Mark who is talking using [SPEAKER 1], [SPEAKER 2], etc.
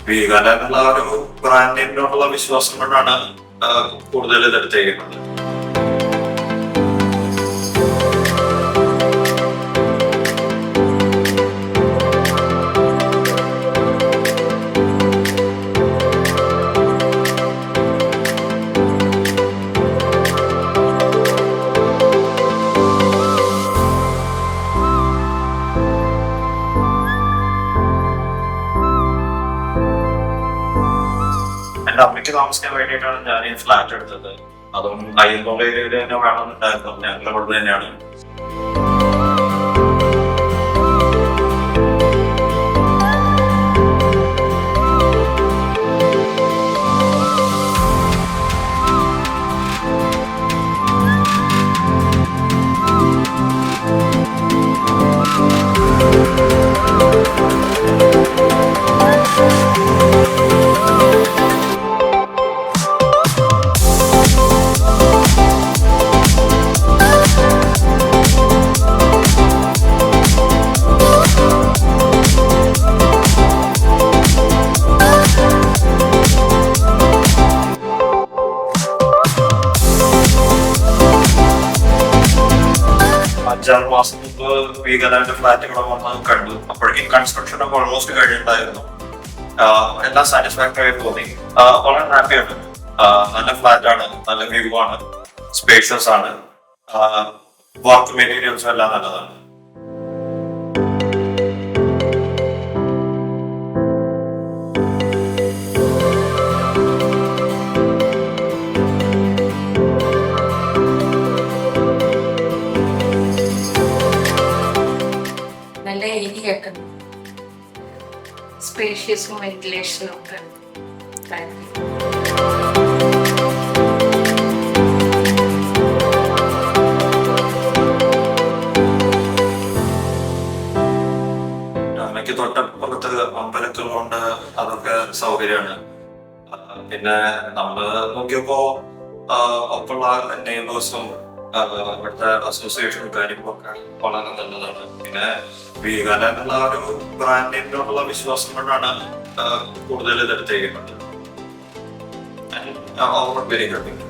[SPEAKER 1] വീഗാലാൻഡ് എന്നുള്ള ഒരു ബ്രാൻഡ് നെയിമിനോടുള്ള വിശ്വാസം കൊണ്ടാണ് കൂടുതൽ ഇതെടുത്തേക്കുന്നത്. എന്റെ അമ്മയ്ക്ക് താമസിക്കാൻ വേണ്ടിയിട്ടാണ് ഞാൻ ഈ ഫ്ലാറ്റ് എടുത്തത്. അതും അയ്യന്തോള ഏരിയയിൽ തന്നെ വേണമെന്നുണ്ടായിരുന്നു. ഞങ്ങൾ ഇവിടെ തന്നെയാണ്. അഞ്ചാറ് മാസം മുമ്പ് വീഗാലാൻഡ് ഫ്ലാറ്റുകൾ വന്ന് കണ്ടു. അപ്പോഴേക്കും കൺസ്ട്രക്ഷൻ ഒക്കെ ഓൾമോസ്റ്റ് കഴിഞ്ഞിട്ടുണ്ടായിരുന്നു. എല്ലാം സാറ്റിസ്ഫാക്ടറി ആയി തോന്നി. വളരെ ഹാപ്പിയാണ്. നല്ല ഫ്ലാറ്റ് ആണ്, നല്ല വ്യൂ ആണ്, സ്പേഷ്യസ് ആണ്, വർക്ക് മെറ്റീരിയൽസും എല്ലാം നല്ലതാണ്.
[SPEAKER 2] നല്ല ഏരിയൊക്കെ സ്പേഷ്യസും വെന്റിലേഷനും ഒക്കെ
[SPEAKER 1] അമ്മയ്ക്ക് തൊട്ടപ്പുറത്ത് അമ്പലത്തിലുണ്ട്, അതൊക്കെ സൗകര്യമാണ്. പിന്നെ നമ്മള് നോക്കിയപ്പോ ഒപ്പുള്ള നെയ്ബേഴ്സും ഇവിടുത്തെ അസോസിയേഷനും കാര്യങ്ങളൊക്കെ വളരെ നല്ലതാണ്. പിന്നെ വീഗാലാൻഡ് എന്നുള്ള ഒരു ബ്രാൻഡ് നെയിമിനോടുള്ള വിശ്വാസം കൊണ്ടാണ് കൂടുതൽ ഇതെടുത്തേക്കുന്നത്. Very good.